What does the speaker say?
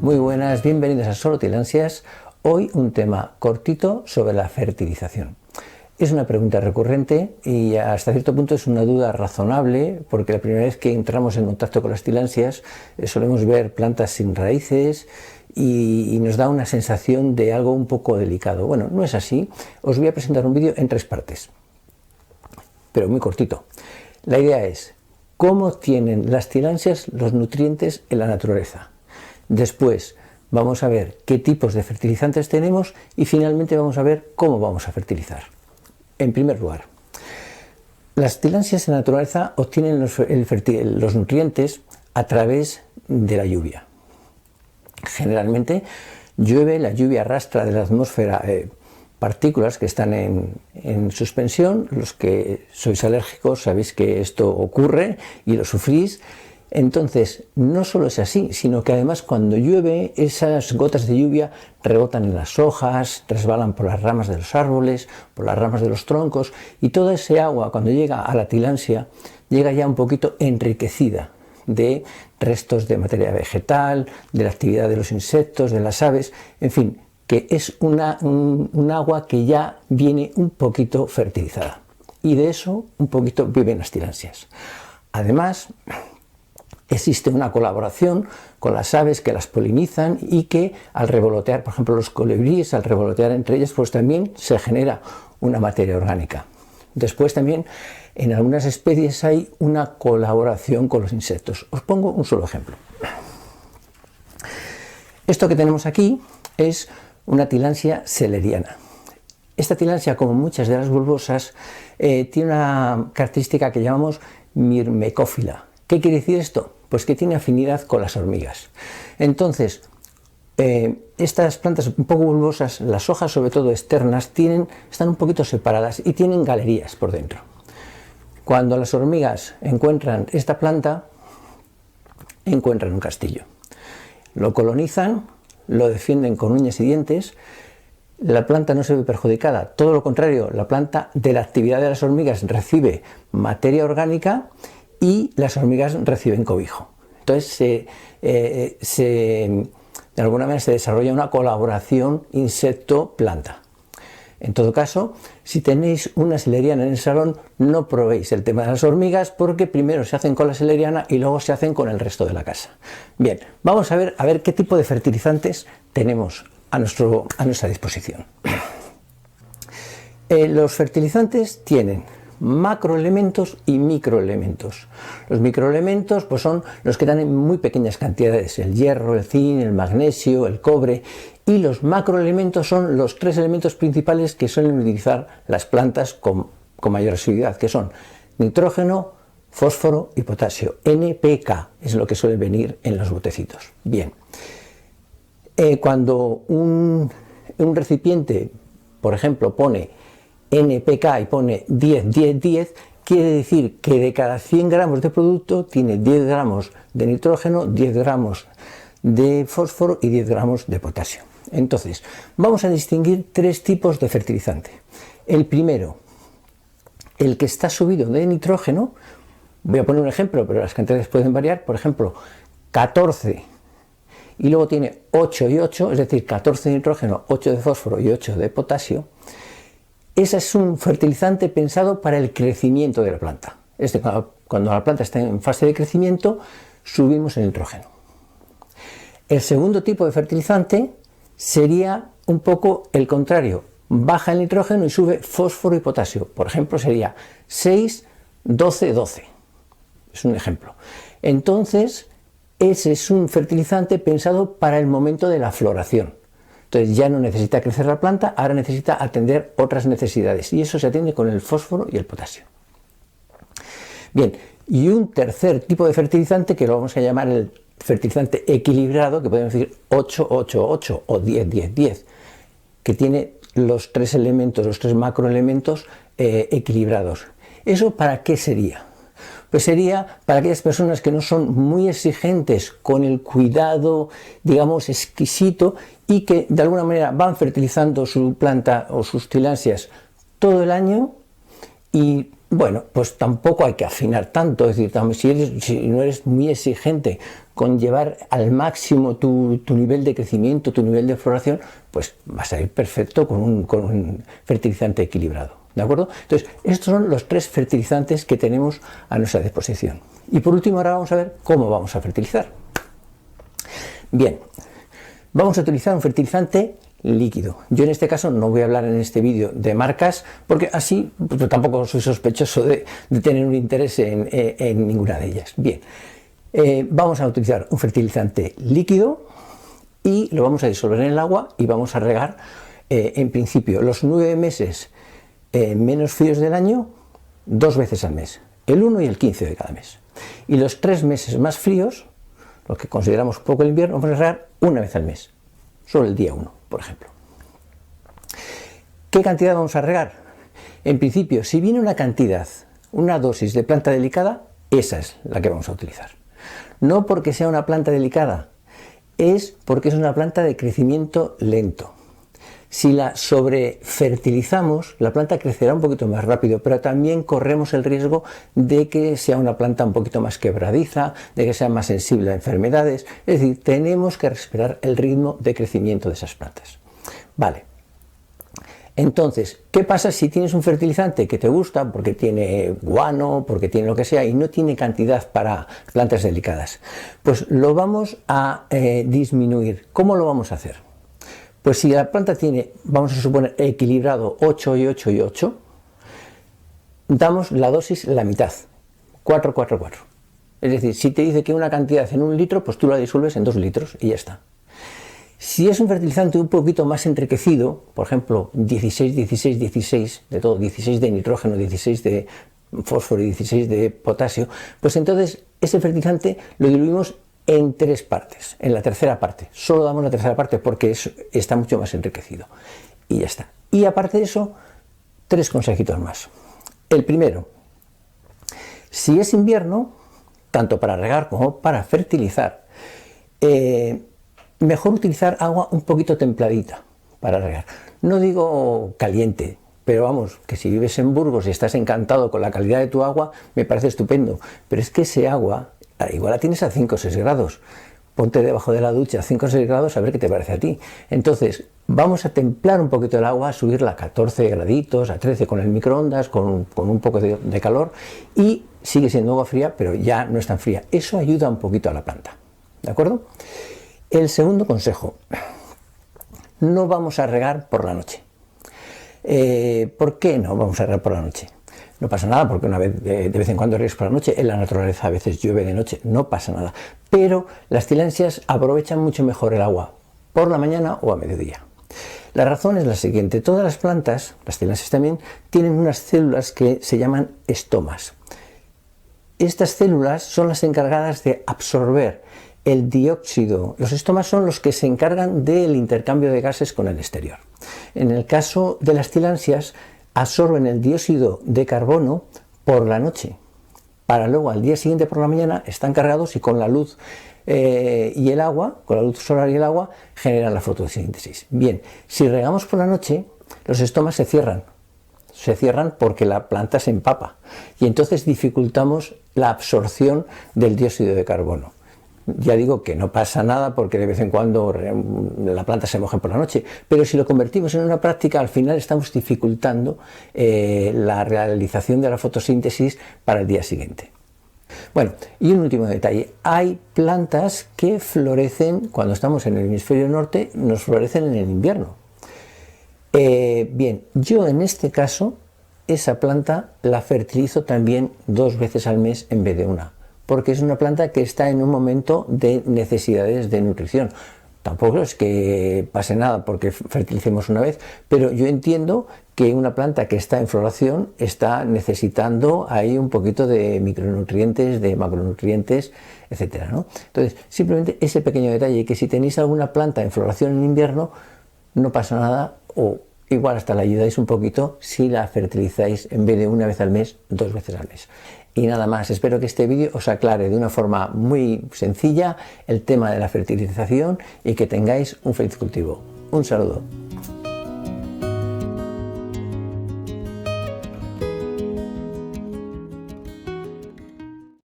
Muy buenas, bienvenidos a Solo Tilansias. Hoy un tema cortito sobre la fertilización. Es una pregunta recurrente y hasta cierto punto es una duda razonable, porque la primera vez que entramos en contacto con las tilansias solemos ver plantas sin raíces y nos da una sensación de algo un poco delicado. Bueno, no es así. Os voy a presentar un vídeo en 3 partes, pero muy cortito. La idea es cómo tienen las tilansias los nutrientes en la naturaleza. Después vamos a ver qué tipos de fertilizantes tenemos y finalmente vamos a ver cómo vamos a fertilizar. En primer lugar, las tilansias en la naturaleza obtienen los nutrientes a través de la lluvia. Generalmente llueve, la lluvia arrastra de la atmósfera partículas que están en suspensión. Los que sois alérgicos sabéis que esto ocurre y lo sufrís. Entonces, no solo es así, sino que además cuando llueve, esas gotas de lluvia rebotan en las hojas, resbalan por las ramas de los árboles, por las ramas de los troncos, y toda ese agua, cuando llega a la tilansia, llega ya un poquito enriquecida de restos de materia vegetal, de la actividad de los insectos, de las aves, en fin, que es un agua que ya viene un poquito fertilizada. Y de eso un poquito viven las tilansias. Además, existe una colaboración con las aves que las polinizan y que al revolotear, por ejemplo los colibríes, al revolotear entre ellas, pues también se genera una materia orgánica. Después también en algunas especies hay una colaboración con los insectos. Os pongo un solo ejemplo. Esto que tenemos aquí es una tilansia seleriana. Esta tilansia, como muchas de las bulbosas, tiene una característica que llamamos mirmecófila. ¿Qué quiere decir esto? Pues que tiene afinidad con las hormigas. Entonces, estas plantas un poco bulbosas, las hojas sobre todo externas, están un poquito separadas y tienen galerías por dentro. Cuando las hormigas encuentran esta planta, encuentran un castillo. Lo colonizan, lo defienden con uñas y dientes. La planta no se ve perjudicada, todo lo contrario, la planta de la actividad de las hormigas recibe materia orgánica y las hormigas reciben cobijo. Entonces, de alguna manera se desarrolla una colaboración insecto-planta. En todo caso, si tenéis una seleriana en el salón, no probéis el tema de las hormigas porque primero se hacen con la seleriana y luego se hacen con el resto de la casa. Bien, vamos a ver qué tipo de fertilizantes tenemos a nuestra disposición. Los fertilizantes tienen macroelementos y microelementos. Los microelementos pues son los que dan en muy pequeñas cantidades: el hierro, el zinc, el magnesio, el cobre, y los macroelementos son los 3 elementos principales que suelen utilizar las plantas con mayor asiduidad, que son nitrógeno, fósforo y potasio. NPK es lo que suele venir en los botecitos. Bien, cuando un recipiente, por ejemplo, pone NPK y pone 10, 10, 10, quiere decir que de cada 100 gramos de producto tiene 10 gramos de nitrógeno, 10 gramos de fósforo y 10 gramos de potasio. Entonces, vamos a distinguir 3 tipos de fertilizante. El primero, el que está subido de nitrógeno. Voy a poner un ejemplo, pero las cantidades pueden variar. Por ejemplo, 14 y luego tiene 8 y 8, es decir, 14 de nitrógeno, 8 de fósforo y 8 de potasio. Ese es un fertilizante pensado para el crecimiento de la planta. Cuando la planta está en fase de crecimiento, subimos el nitrógeno. El segundo tipo de fertilizante sería un poco el contrario. Baja el nitrógeno y sube fósforo y potasio. Por ejemplo, sería 6, 12, 12. Es un ejemplo. Entonces, ese es un fertilizante pensado para el momento de la floración. Entonces ya no necesita crecer la planta, ahora necesita atender otras necesidades, y eso se atiende con el fósforo y el potasio. Bien, y un tercer tipo de fertilizante que lo vamos a llamar el fertilizante equilibrado, que podemos decir 8, 8, 8 o 10, 10, 10, que tiene los 3 elementos, los 3 macroelementos equilibrados. ¿Eso para qué sería? Pues sería para aquellas personas que no son muy exigentes con el cuidado, digamos, exquisito, y que de alguna manera van fertilizando su planta o sus tilansias todo el año y bueno, pues tampoco hay que afinar tanto, es decir, si no eres muy exigente con llevar al máximo tu nivel de crecimiento, tu nivel de floración, pues vas a ir perfecto con un fertilizante equilibrado, ¿de acuerdo? Entonces, estos son los 3 fertilizantes que tenemos a nuestra disposición. Y por último, ahora vamos a ver cómo vamos a fertilizar. Bien, vamos a utilizar un fertilizante líquido. Yo en este caso no voy a hablar en este vídeo de marcas, porque así pues, tampoco soy sospechoso de tener un interés en ninguna de ellas. Bien, vamos a utilizar un fertilizante líquido y lo vamos a disolver en el agua y vamos a regar en principio los 9 meses menos fríos del año 2 veces al mes, el 1 y el 15 de cada mes. Y los 3 meses más fríos, los que consideramos poco el invierno, vamos a regar una vez al mes, solo el día 1, por ejemplo. ¿Qué cantidad vamos a regar? En principio, si viene una cantidad, una dosis de planta delicada, esa es la que vamos a utilizar. No porque sea una planta delicada, es porque es una planta de crecimiento lento. Si la sobrefertilizamos, la planta crecerá un poquito más rápido, pero también corremos el riesgo de que sea una planta un poquito más quebradiza, de que sea más sensible a enfermedades. Es decir, tenemos que respetar el ritmo de crecimiento de esas plantas. Vale. Entonces, ¿qué pasa si tienes un fertilizante que te gusta porque tiene guano, porque tiene lo que sea y no tiene cantidad para plantas delicadas? Pues lo vamos a disminuir. ¿Cómo lo vamos a hacer? Pues si la planta tiene, vamos a suponer, equilibrado 8 y 8 y 8, damos la dosis la mitad, 4, 4, 4. Es decir, si te dice que una cantidad en 1 litro, pues tú la disuelves en 2 litros y ya está. Si es un fertilizante un poquito más enriquecido, por ejemplo, 16, 16, 16, de todo, 16 de nitrógeno, 16 de fósforo y 16 de potasio, pues entonces ese fertilizante lo diluimos en 3 partes, en la tercera parte. Solo damos la tercera parte porque está mucho más enriquecido. Y ya está. Y aparte de eso, 3 consejitos más. El primero, si es invierno, tanto para regar como para fertilizar, mejor utilizar agua un poquito templadita para regar. No digo caliente, pero vamos, que si vives en Burgos y estás encantado con la calidad de tu agua, me parece estupendo. Pero es que ese agua, igual la tienes a 5 o 6 grados. Ponte debajo de la ducha a 5 o 6 grados a ver qué te parece a ti. Entonces, vamos a templar un poquito el agua, a subirla a 14 graditos, a 13 con el microondas, con un poco de calor, y sigue siendo agua fría, pero ya no es tan fría. Eso ayuda un poquito a la planta. ¿De acuerdo? El segundo consejo, no vamos a regar por la noche. ¿Por qué no vamos a regar por la noche? No pasa nada porque una vez de vez en cuando riegas por la noche, en la naturaleza a veces llueve de noche, no pasa nada. Pero las tillandsias aprovechan mucho mejor el agua por la mañana o a mediodía. La razón es la siguiente, todas las plantas, las tillandsias también, tienen unas células que se llaman estomas. Estas células son las encargadas de absorber el dióxido. Los estomas son los que se encargan del intercambio de gases con el exterior. En el caso de las tillandsias, absorben el dióxido de carbono por la noche, para luego al día siguiente por la mañana están cargados y con la luz y el agua, con la luz solar y el agua, generan la fotosíntesis. Bien, si regamos por la noche, los estomas se cierran porque la planta se empapa y entonces dificultamos la absorción del dióxido de carbono. Ya digo que no pasa nada porque de vez en cuando la planta se moja por la noche, pero si lo convertimos en una práctica, al final estamos dificultando la realización de la fotosíntesis para el día siguiente. Bueno, y un último detalle, hay plantas que florecen cuando estamos en el hemisferio norte, nos florecen en el invierno. Bien, yo en este caso, esa planta la fertilizo también 2 veces al mes en vez de una, porque es una planta que está en un momento de necesidades de nutrición. Tampoco es que pase nada porque fertilicemos una vez, pero yo entiendo que una planta que está en floración está necesitando ahí un poquito de micronutrientes, de macronutrientes, etcétera, ¿no? Entonces, simplemente ese pequeño detalle, que si tenéis alguna planta en floración en invierno, no pasa nada, o igual hasta la ayudáis un poquito si la fertilizáis en vez de una vez al mes, 2 veces al mes. Y nada más, espero que este vídeo os aclare de una forma muy sencilla el tema de la fertilización y que tengáis un feliz cultivo. Un saludo.